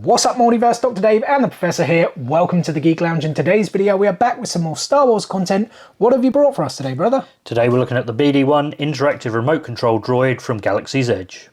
What's up, Multiverse? Dr. Dave and the Professor here. Welcome to the Geek Lounge. In today's video, we are back with some more Star Wars content. What have you brought for us today, brother? Today we're looking at the BD-1 interactive remote control droid from Galaxy's Edge.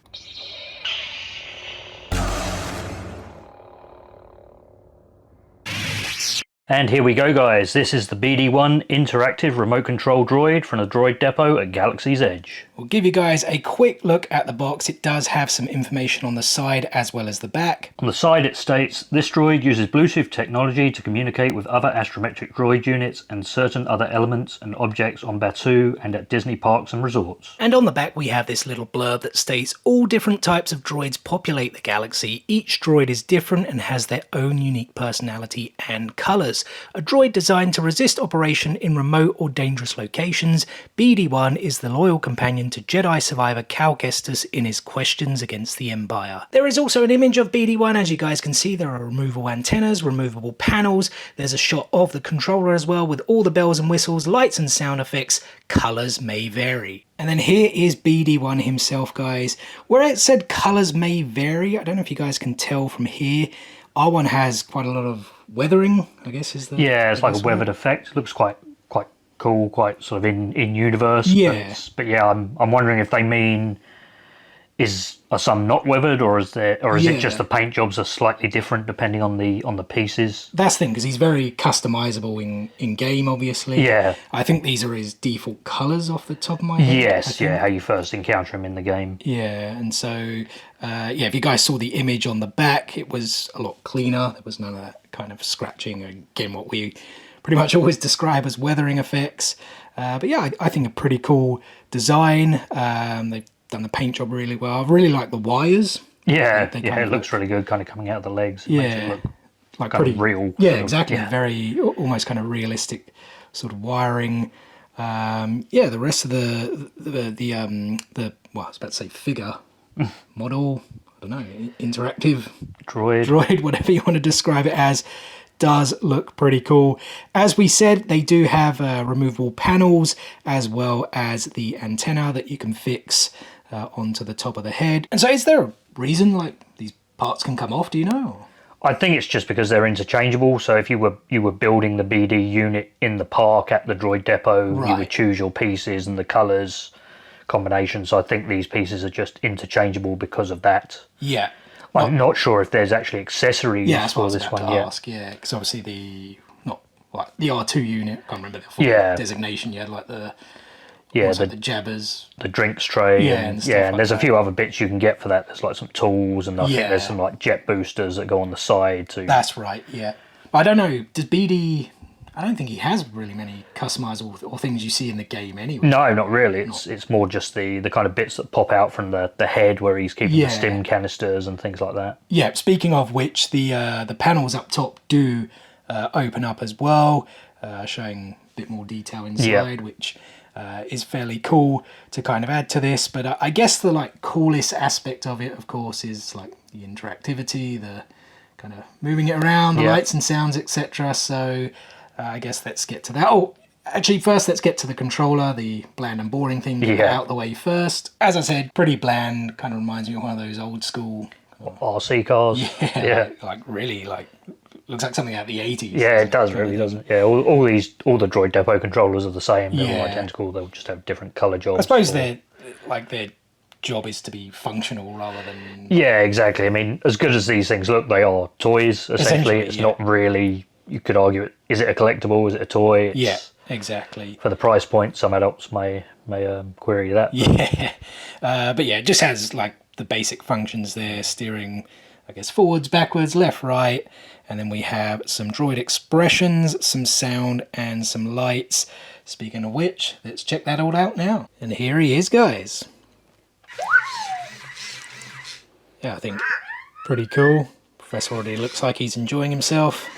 And here we go, guys. This is the BD-1 interactive remote control droid from the Droid Depot at Galaxy's Edge. We'll give you guys a quick look at the box. It does have some information on the side as well as the back. On the side it states, this droid uses Bluetooth technology to communicate with other astrometric droid units and certain other elements and objects on Batuu and at Disney parks and resorts. And on the back we have this little blurb that states all different types of droids populate the galaxy. Each droid is different and has their own unique personality and colours. A droid designed to resist operation in remote or dangerous locations, BD-1 is the loyal companion to Jedi survivor Cal Kestis in his questions against the Empire. There is also an image of BD-1. As you guys can see, there are removable antennas, removable panels. There's a shot of the controller as well with all the bells and whistles, lights and sound effects. Colours may vary. And then here is BD-1 himself, guys. Where it said colours may vary, I don't know if you guys can tell from here, our one has quite a lot of weathering, I guess is the... Yeah, it's like a weathered effect. It looks quite cool, quite sort of in universe. Yeah. But yeah, I'm wondering if they mean are some not weathered, or is it just the paint jobs are slightly different depending on the pieces? That's the thing, because he's very customizable in game, obviously. Yeah. I think these are his default colours off the top of my head. Yes, yeah, how you first encounter him in the game. Yeah, and so yeah, if you guys saw the image on the back, it was a lot cleaner. There was none of that kind of scratching, again, what we pretty much always describe as weathering effects. But yeah, I think a pretty cool design. They've done the paint job really well. I really like the wires. Yeah, it looks really good, kind of coming out of the legs. It makes it look like kind pretty of real. Yeah, exactly. Yeah. Very almost kind of realistic sort of wiring. Yeah, the rest of the well, I was about to say figure model. I don't know, interactive droid, whatever you want to describe it as, does look pretty cool. As we said, they do have removable panels as well as the antenna that you can fix onto the top of the head. And so is there a reason like these parts can come off, do you know? I think it's just because they're interchangeable. So if you were building the BD unit in the park at the Droid Depot, right, you would choose your pieces and the colours combination. So I think these pieces are just interchangeable because of that. Yeah. I'm not sure if there's actually accessories for this one yet. Yeah, because obviously the R2 unit, I can't remember the full designation yet, like the jabbers, the drinks tray, and there's a few other bits you can get for that. There's like some tools, and I think there's some like jet boosters that go on the side too. That's right, yeah. But I don't know, does BD... I don't think he has really many customizable or things you see in the game anyway. No, not really. It's more just the kind of bits that pop out from the head where he's keeping the stim canisters and things like that. Yeah, speaking of which, the panels up top do open up as well, showing a bit more detail inside, which is fairly cool to kind of add to this. But I guess the coolest aspect of it, of course, is like the interactivity, the kind of moving it around, the lights and sounds, etc. So I guess let's get to that. Oh, actually, first let's get to the controller, the bland and boring thing out the way first. As I said, pretty bland, kind of reminds me of one of those old school RC cars. Yeah. Really looks like something out of the 80s. Yeah, it does, really, doesn't it? Yeah, all the Droid Depot controllers are the same. They're all identical. They'll just have different colour jobs. I suppose their job is to be functional rather than... Yeah, exactly. I mean, as good as these things look, they are toys, essentially. It's not really... You could argue, is it a collectible? Is it a toy? Exactly. For the price point, some adults may query that. Yeah, but yeah, it just has like the basic functions there, steering, I guess, forwards, backwards, left, right, and then we have some droid expressions, some sound, and some lights. Speaking of which, let's check that all out now. And here he is, guys. Yeah, I think pretty cool. Professor already looks like he's enjoying himself.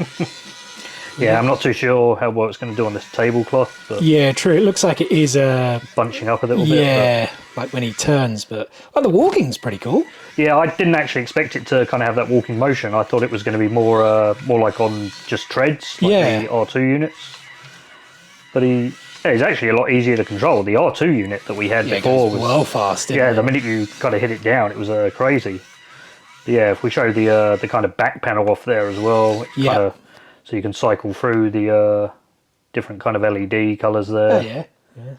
Yeah, I'm not too sure how well it's going to do on this tablecloth. But yeah, true. It looks like it is bunching up a little bit. Yeah, like when he turns. But the walking's pretty cool. Yeah, I didn't actually expect it to kind of have that walking motion. I thought it was going to be more like on just treads, like the R2 units. But he's actually a lot easier to control. The R2 unit that we had before was well fast. The minute you kind of hit it down, it was crazy. Yeah, if we show the kind of back panel off there as well, Yeah. kind of, so you can cycle through the different kind of LED colours there. Oh yeah, yeah.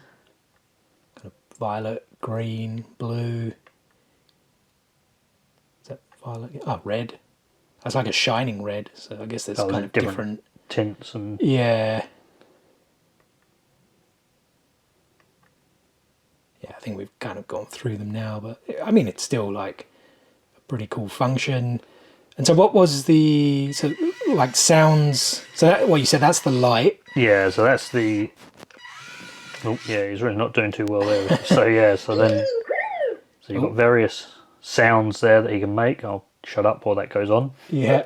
Kind of violet, green, blue. Is that violet? Oh, red. That's like a shining red. So I guess there's kind of different tints and yeah. Yeah, I think we've kind of gone through them now, but I mean it's still like a pretty cool function. And so what was the like sounds? So that, well, you said that's the light. yeah, so that's the. Oh yeah, he's really not doing too well there. So yeah, so then so you've got various sounds there that he can make. I'll shut up while that goes on. Yeah.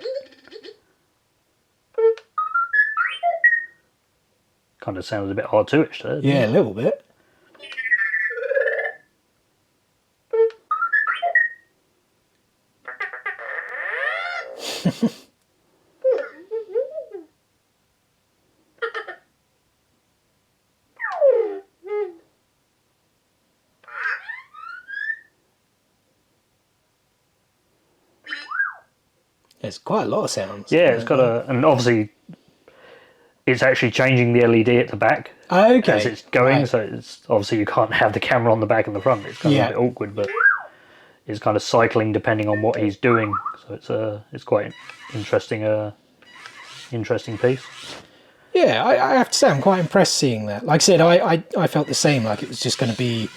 Kind of sounds a bit cartoonish there. Yeah, a little bit. There's quite a lot of sounds. Yeah, it's got a, and obviously it's actually changing the LED at the back okay. as it's going. Right. So it's obviously you can't have the camera on the back and the front. It's kind of a bit awkward, but it's kind of cycling depending on what he's doing. So it's quite interesting. Interesting piece. Yeah, I have to say I'm quite impressed seeing that. Like I said, I felt the same. Like it was just going to be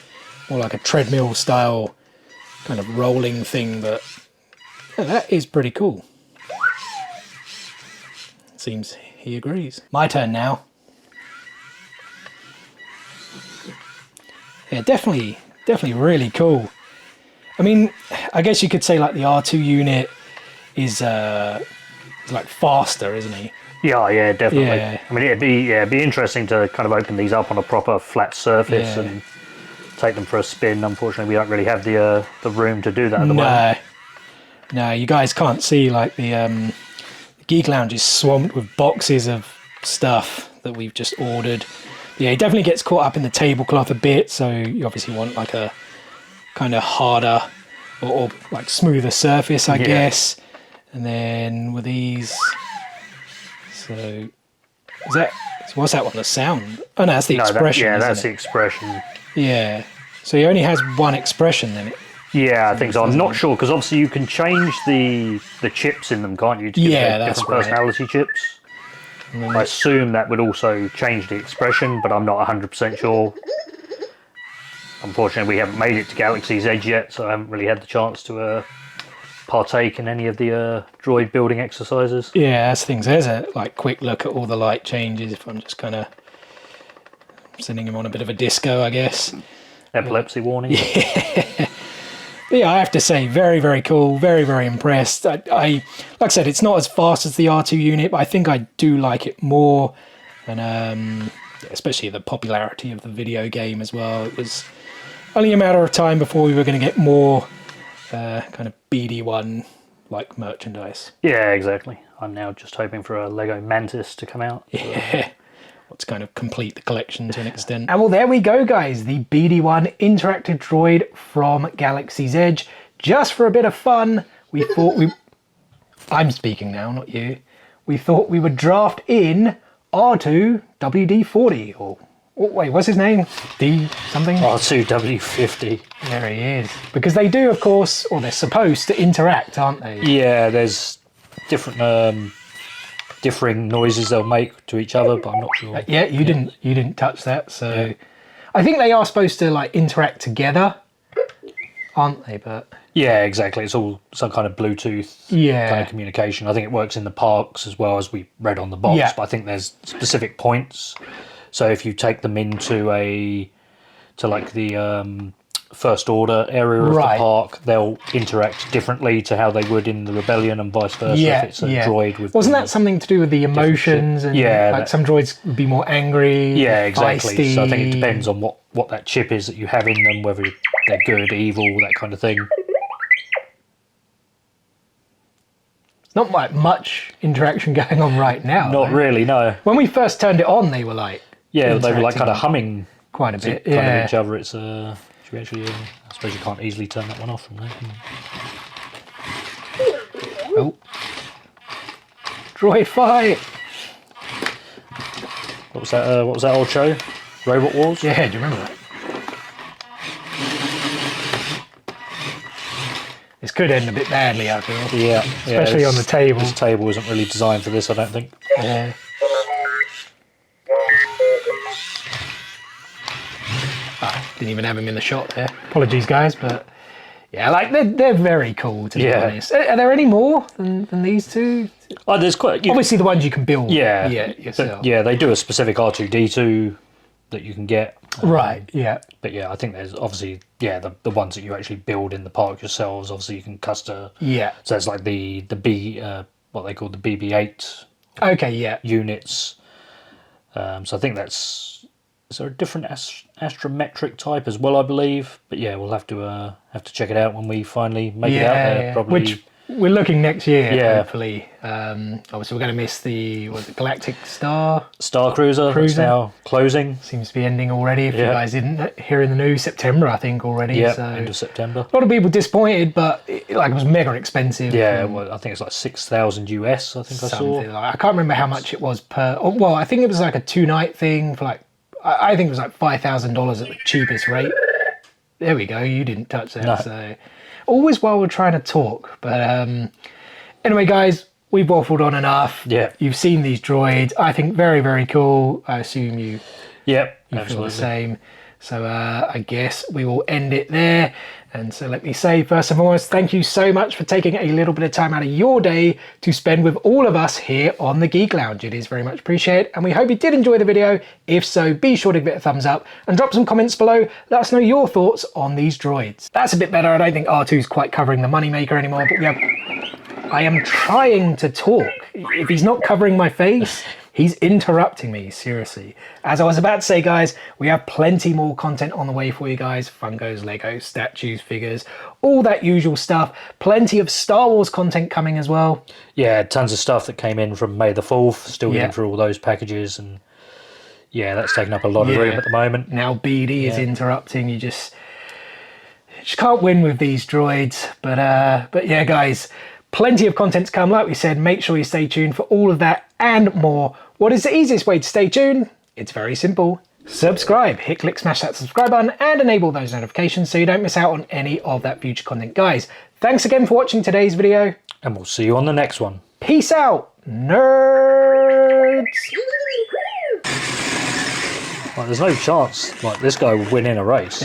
more like a treadmill style kind of rolling thing, but yeah, that is pretty cool. Seems he agrees. My turn now. Yeah, definitely really cool. I mean, I guess you could say like the R2 unit is like faster, isn't he? Yeah, definitely. Yeah. I mean, it'd be interesting to kind of open these up on a proper flat surface and take them for a spin. Unfortunately, we don't really have the room to do that at the moment. No, you guys can't see like the Geek Lounge is swamped with boxes of stuff that we've just ordered. Yeah, it definitely gets caught up in the tablecloth a bit, so you obviously want like a kind of harder or like smoother surface, I guess. And then with these, so what's that one? The sound? Oh no, that's the expression. That's the expression. Yeah. So he only has one expression then. Yeah, I think so. I'm not sure because obviously you can change the chips in them, can't you? To give that's different personality chips. I assume that would also change the expression, but I'm not 100% sure. Unfortunately, we haven't made it to Galaxy's Edge yet, so I haven't really had the chance to partake in any of the droid building exercises. Yeah, that's things. There's a like quick look at all the light changes. If I'm just kind of sending him on a bit of a disco, I guess. Epilepsy warning. Yeah, I have to say, very, very cool. Very, very impressed. I like I said, it's not as fast as the R2 unit, but I think I do like it more. And especially the popularity of the video game as well. It was only a matter of time before we were going to get more kind of BD-1 like merchandise. Yeah, exactly. I'm now just hoping for a Lego Mantis to come out. Yeah. To kind of complete the collection to an extent. And well, there we go, guys. The BD-1 interactive droid from Galaxy's Edge. Just for a bit of fun, we thought I'm speaking now, not you. We thought we would draft in R2 WD-40 or wait, what's his name? D something? R2W50. There he is. Because they do, of course, or they're supposed to interact, aren't they? Yeah, there's different differing noises they'll make to each other, but I'm not sure. Yeah, you didn't touch that, so I think they are supposed to like interact together, aren't they? But yeah, exactly. It's all some kind of Bluetooth kind of communication. I think it works in the parks as well, as we read on the box. But I think there's specific points. So if you take them into like the First Order area of the park, they'll interact differently to how they would in the Rebellion and vice versa. If it's a droid with wasn't that something to do with the emotions and like some droids would be more angry? Yeah, exactly. Feisty. So I think it depends on what that chip is that you have in them, whether they're good, evil, that kind of thing. It's not like much interaction going on right now. Not really, no. When we first turned it on, they were like they were like kind of humming quite a bit. Kind of each other. It's should we actually? I suppose you can't easily turn that one off from there. Oh. Droid fight! What was that? What was that old show? Robot Wars. Yeah, do you remember that? This could end a bit badly, I feel. Yeah, especially on the table. This table isn't really designed for this, I don't think. Yeah. Didn't even have him in the shot there. Apologies, guys, but yeah, like they're very cool, to be honest. Are there any more than these two? Oh, there's quite. Obviously, the ones you can build. Yeah, yourself. Yeah, they do a specific R2D2 that you can get. Right. Yeah. But yeah, I think there's obviously the ones that you actually build in the park yourselves. Obviously, you can custom. Yeah. So it's like the what they call the BB-8. Okay. Yeah. Units. So I think that's. Is there a different astrometric type as well, I believe? But yeah, we'll have to check it out when we finally make it out there. Probably. Which we're looking next year, hopefully. Obviously, we're going to miss the Galactic Star Cruiser. That's now closing. Seems to be ending already. If you guys didn't hear in the news, September, I think already. Yeah, so end of September. A lot of people disappointed, but it was mega expensive. Yeah, well, I think it's like $6,000 US. I think I saw. I can't remember how much it was per. Well, I think it was like a 2-night thing for like. I think it was like $5,000 at the cheapest rate. There we go. You didn't touch that. No. So always while we're trying to talk. But anyway, guys, we've waffled on enough. Yeah. You've seen these droids. I think very, very cool. I assume you feel the same. So I guess we will end it there. And so let me say, first and foremost, thank you so much for taking a little bit of time out of your day to spend with all of us here on the Geek Lounge. It is very much appreciated, and we hope you did enjoy the video. If so, be sure to give it a thumbs up and drop some comments below. Let us know your thoughts on these droids. That's a bit better. I don't think R2's quite covering the moneymaker anymore, but I am trying to talk. If he's not covering my face, he's interrupting me, seriously. As I was about to say, guys, we have plenty more content on the way for you guys. Funkos, Legos, statues, figures, all that usual stuff. Plenty of Star Wars content coming as well. Yeah, tons of stuff that came in from May the 4th. Still getting through all those packages. And yeah, that's taking up a lot of room at the moment. Now BD is interrupting. You just can't win with these droids. But yeah, guys, plenty of content to come. Like we said, make sure you stay tuned for all of that and more. What is the easiest way to stay tuned? It's very simple. Subscribe, hit click, smash that subscribe button and enable those notifications so you don't miss out on any of that future content. Guys, thanks again for watching today's video. And we'll see you on the next one. Peace out, nerds. Like, there's no chance like this guy would win in a race.